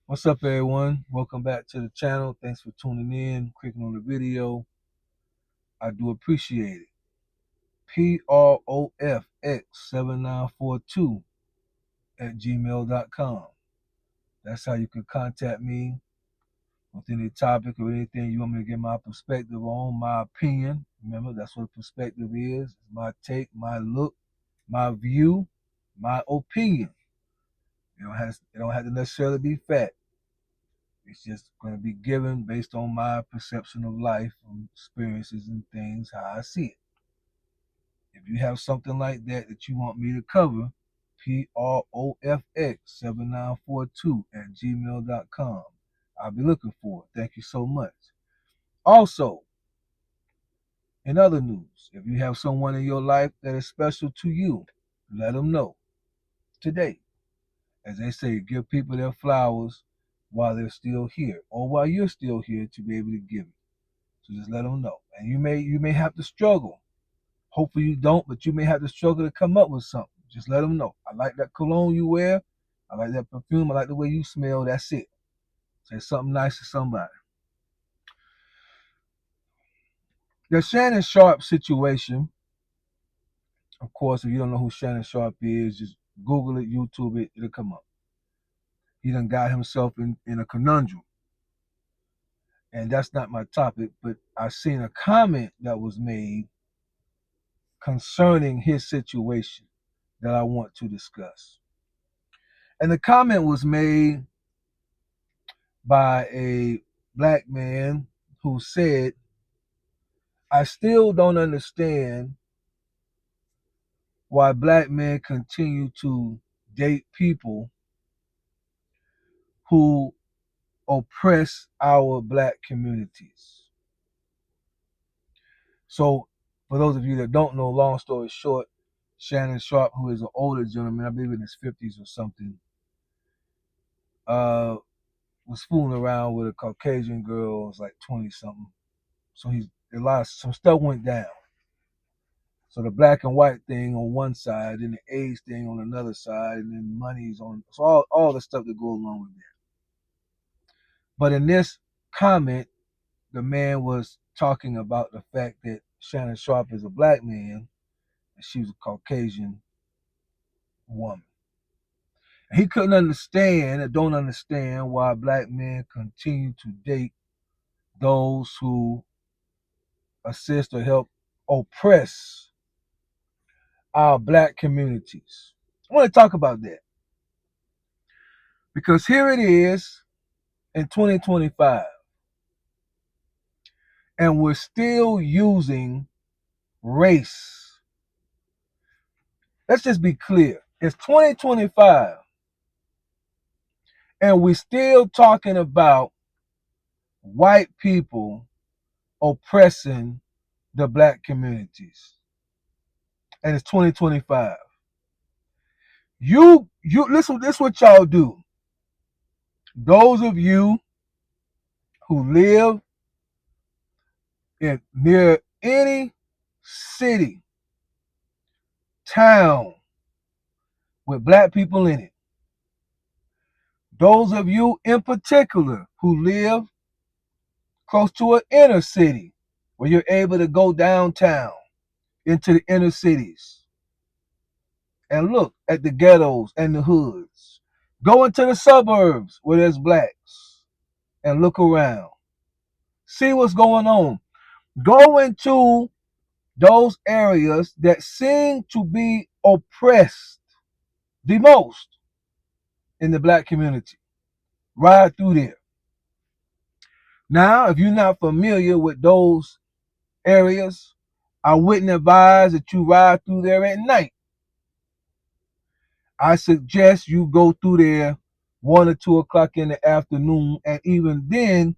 What's up, everyone? Welcome back to the channel. Thanks for tuning in, clicking on the video. I do appreciate it. PROFX7942 at gmail.com. That's how you can contact me with any topic or anything you want me to get my perspective on, my opinion. Remember, that's what perspective is. My take, my look, my view, my opinion. It don't have to necessarily be fact. It's just going to be given based on my perception of life and experiences and things, how I see it. If you have something like that you want me to cover, PROFX7942 at gmail.com. I'll be looking for it. Thank you so much. Also, in other news, if you have someone in your life that is special to you, let them know today. As they say, give people their flowers while they're still here or while you're still here to be able to give it. So just let them know. And you may have to struggle. Hopefully you don't, but you may have to struggle to come up with something. Just let them know. I like that cologne you wear. I like that perfume. I like the way you smell. That's it. Say something nice to somebody. The Shannon Sharpe situation, of course, if you don't know who Shannon Sharpe is, just Google it, YouTube it, it'll come up. He done got himself in a conundrum. And that's not my topic, but I seen a comment that was made concerning his situation that I want to discuss. And the comment was made by a black man who said, I still don't understand why black men continue to date people who oppress our black communities. So, for those of you that don't know, long story short, Shannon Sharpe, who is an older gentleman, I believe in his 50s or something, was fooling around with a Caucasian girl, was like 20 something. So some stuff went down. So the black and white thing on one side, and the age thing on another side, and then money's on. So all the stuff that goes along with that. But in this comment, the man was talking about the fact that Shannon Sharpe is a black man and she was a Caucasian woman. He couldn't understand or don't understand why black men continue to date those who assist or help oppress our black communities. I want to talk about that because here it is in 2025, and we're still using race. Let's just be clear. It's 2025, and we're still talking about white people oppressing the black communities. And it's 2025. You listen, this is what y'all do. Those of you who live near any city, town with black people in it. Those of you in particular who live close to an inner city where you're able to go downtown into the inner cities and look at the ghettos and the hoods. Go into the suburbs where there's blacks and look around. See what's going on. Go into those areas that seem to be oppressed the most in the black community. Ride through there. Now, if you're not familiar with those areas, I wouldn't advise that you ride through there at night. I suggest you go through there 1 or 2 o'clock in the afternoon, and even then,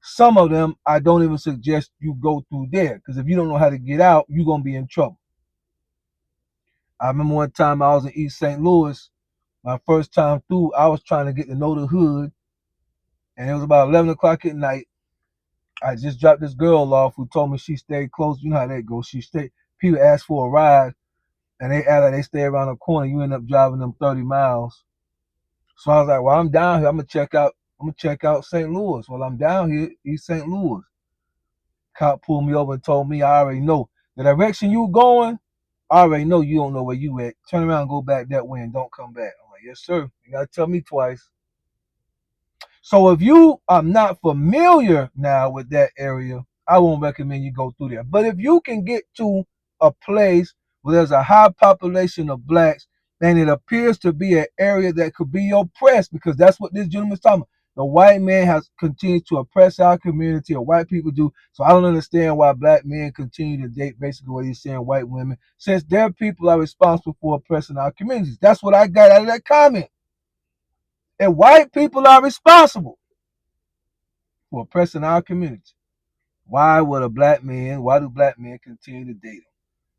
some of them I don't even suggest you go through there, because if you don't know how to get out, you're gonna be in trouble. I remember one time I was in East St. Louis. My first time through, I was trying to get to know the hood, and it was about 11 o'clock at night. I just dropped this girl off who told me she stayed close. You know how that goes. People ask for a ride, and they act like they stay around the corner. You end up driving them 30 miles. So I was like, well, I'm down here. I'm gonna check out St. Louis. While I'm down here, East St. Louis. Cop pulled me over and told me I already know the direction you going. I already know you don't know where you at. Turn around and go back that way and don't come back. I'm like, yes, sir. You gotta tell me twice. So if you are not familiar now with that area, I won't recommend you go through there. But if you can get to a place where there's a high population of blacks and it appears to be an area that could be oppressed, because that's what this gentleman's talking about. The white man has continued to oppress our community, or white people do. So I don't understand why black men continue to date basically what he's saying, white women, since their people are responsible for oppressing our communities. That's what I got out of that comment. And white people are responsible for oppressing our community. Why do black men continue to date them?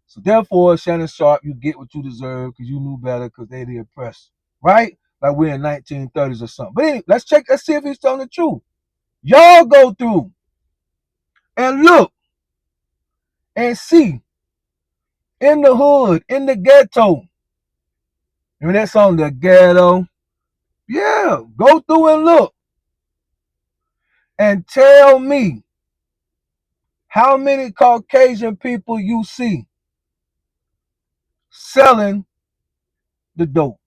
So therefore, Shannon Sharpe, you get what you deserve because you knew better because they the oppressed. Right? Like we're in 1930s or something. But anyway, let's see if he's telling the truth. Y'all go through and look and see in the hood, in the ghetto. Remember that song, The Ghetto? Yeah, go through and look and tell me how many Caucasian people you see selling the dope.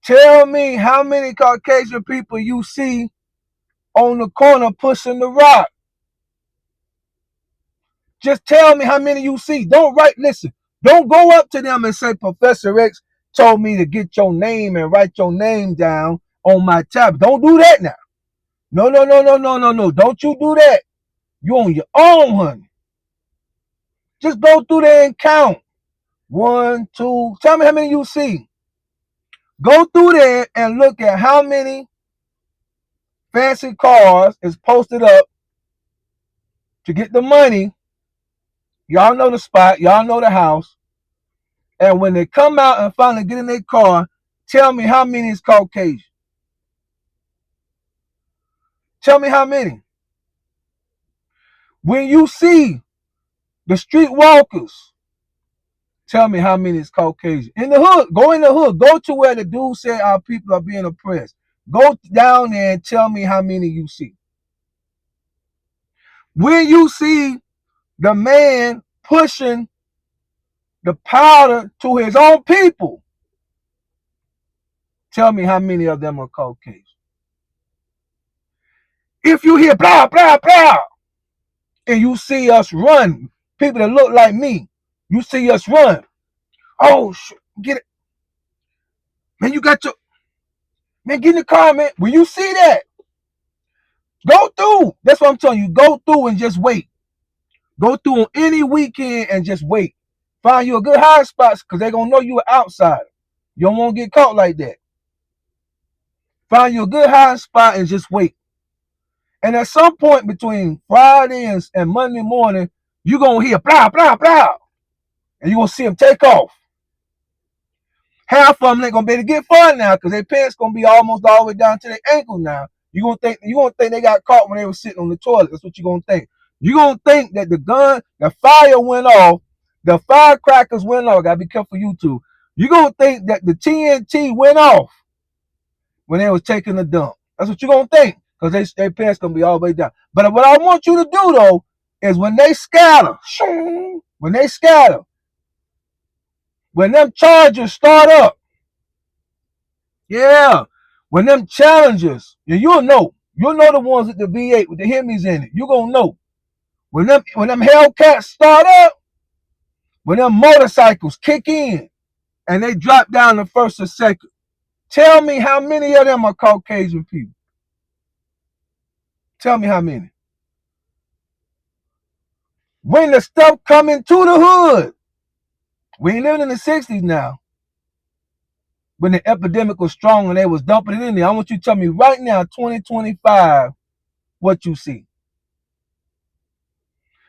Tell me how many Caucasian people you see on the corner pushing the rock. Just tell me how many you see. Listen, don't go up to them and say, Professor X told me to get your name and write your name down on my tab. Don't do that now. No, no, no, no, no, no, no. Don't you do that. You on your own, honey. Just go through there and count. 1, 2. Tell me how many you see. Go through there and look at how many fancy cars is posted up to get the money. Y'all know the spot. Y'all know the house. And when they come out and finally get in their car, tell me how many is Caucasian. Tell me how many. When you see the street walkers, tell me how many is Caucasian. In the hood, go in the hood. Go to where the dude said our people are being oppressed. Go down there and tell me how many you see. When you see the man pushing the powder to his own people, tell me how many of them are Caucasian. If you hear blah, blah, blah, and you see us run, people that look like me, you see us run. Oh, get it. Man, get in the car, man. When you see that, go through. That's what I'm telling you. Go through and just wait. Go through on any weekend and just wait. Find you a good high spots because they're going to know you an outsider. You don't want to get caught like that. Find you a good high spot and just wait. And at some point between Friday and Monday morning, you're going to hear blah, blah, blah. And you're going to see them take off. Half of them ain't going to be able to get far now because their pants going to be almost all the way down to their ankle now. You're going to think they got caught when they were sitting on the toilet. That's what you're going to think. You're going to think that the fire went off, the firecrackers went off. Got to be careful, you two. You're going to think that the TNT went off when they was taking a dump. That's what you're going to think because their pants going to be all the way down. But what I want you to do, though, is when they scatter, when them chargers start up, yeah, when them challengers, you'll know the ones with the V8 with the Hemis in it. You're going to know. When them Hellcats start up, when them motorcycles kick in and they drop down the first or second, tell me how many of them are Caucasian people. Tell me how many. When the stuff coming to the hood, we ain't living in the 60s now. When the epidemic was strong and they was dumping it in there, I want you to tell me right now, 2025, what you see.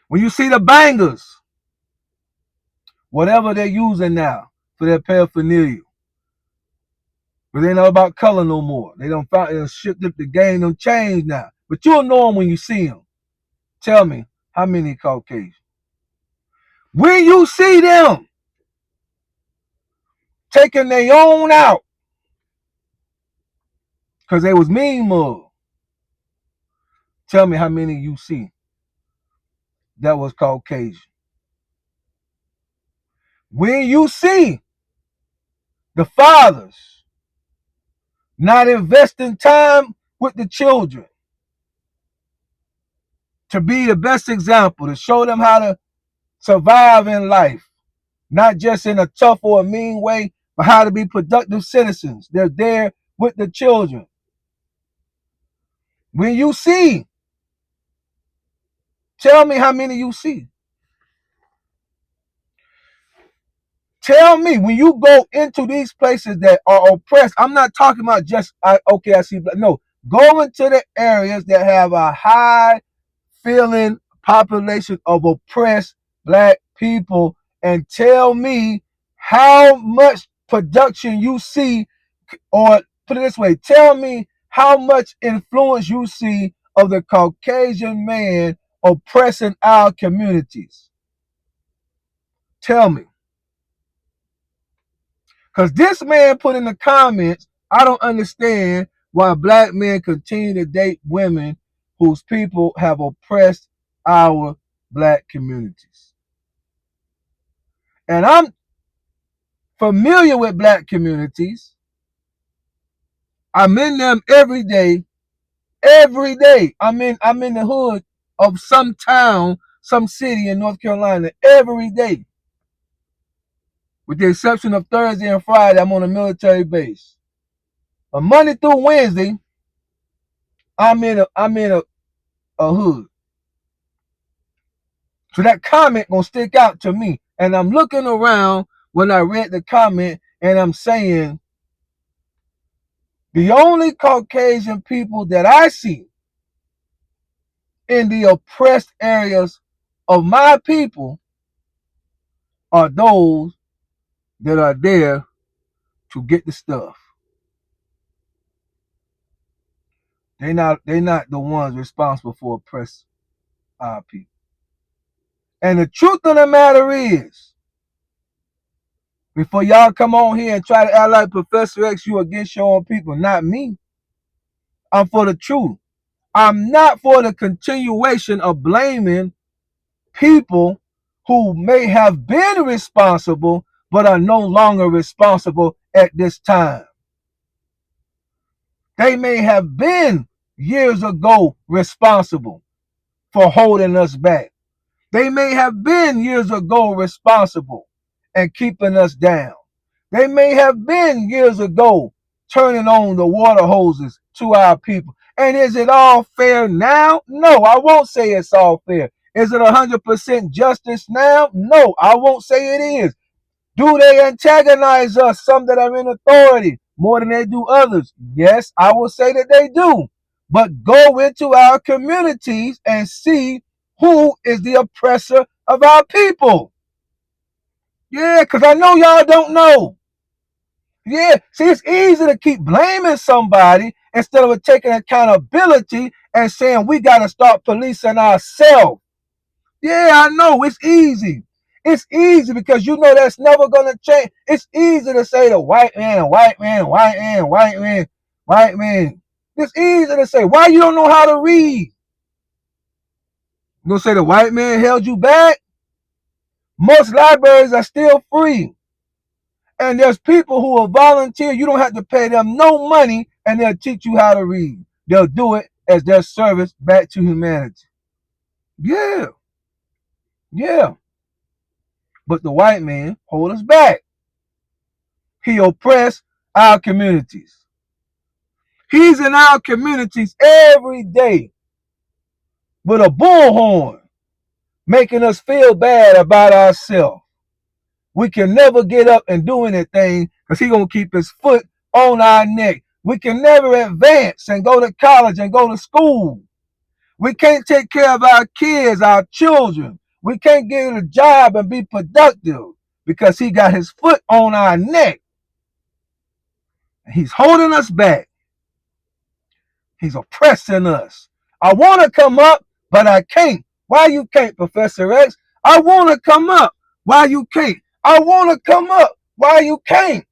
When you see the bangers, whatever they're using now for their paraphernalia, but they ain't know about color no more. They don't shift up the game, don't change now. But you'll know them when you see them. Tell me, how many Caucasians? When you see them, taking their own out because they was mean mugged. Tell me how many you see that was Caucasian. When you see the fathers not investing time with the children to be the best example, to show them how to survive in life, not just in a tough or a mean way, but how to be productive citizens. They're there with the children. When you see, tell me how many you see. Tell me when you go into these places that are oppressed. I'm not talking about just okay, I see. No, go into the areas that have a high feeling population of oppressed black people, and tell me how much production you see, or put it this way, tell me how much influence you see of the Caucasian man oppressing our communities. Tell me. Because this man put in the comments, I don't understand why black men continue to date women whose people have oppressed our black communities. And I'm familiar with black communities. I'm in them every day. Every day. I'm in the hood of some town, some city in North Carolina every day. With the exception of Thursday and Friday, I'm on a military base. But Monday through Wednesday, I'm in a hood. So that comment gonna stick out to me. And I'm looking around when I read the comment and I'm saying the only Caucasian people that I see in the oppressed areas of my people are those that are there to get the stuff. They not the ones responsible for oppressing our people. And the truth of the matter is, before y'all come on here and try to act like Professor X, you against your own people, not me. I'm for the truth. I'm not for the continuation of blaming people who may have been responsible but are no longer responsible at this time. They may have been years ago responsible for holding us back. They may have been years ago responsible and keeping us down. They may have been years ago turning on the water hoses to our people. And is it all fair now? No, I won't say it's all fair. Is it 100% justice now? No, I won't say it is. Do they antagonize us, some that are in authority, more than they do others? Yes, I will say that they do. But go into our communities and see who is the oppressor of our people. Yeah, because I know y'all don't know. Yeah, see, it's easy to keep blaming somebody instead of taking accountability and saying we got to start policing ourselves. Yeah, I know, it's easy. It's easy because you know that's never going to change. It's easy to say the white man, white man, white man, white man, white man. It's easy to say. Why you don't know how to read? You going to say the white man held you back? Most libraries are still free. And there's people who will volunteer. You don't have to pay them no money, and they'll teach you how to read. They'll do it as their service back to humanity. Yeah, yeah. But the white man hold us back. He oppressed our communities. He's in our communities every day with a bullhorn, making us feel bad about ourselves. We can never get up and do anything because he's going to keep his foot on our neck. We can never advance and go to college and go to school. We can't take care of our kids, our children. We can't get a job and be productive because he got his foot on our neck. He's holding us back. He's oppressing us. I want to come up, but I can't. Why you can't, Professor X? I want to come up. Why you can't? I want to come up. Why you can't?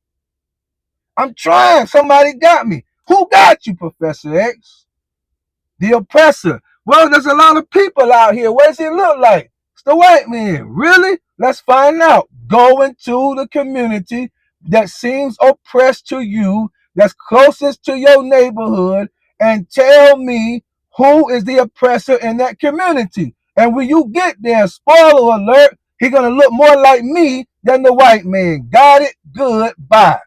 I'm trying. Somebody got me. Who got you, Professor X? The oppressor. Well, there's a lot of people out here. What does it look like? It's the white man. Really? Let's find out. Go into the community that seems oppressed to you, that's closest to your neighborhood, and tell me who is the oppressor in that community. And when you get there, spoiler alert, he's going to look more like me than the white man. Got it? Good. Bye.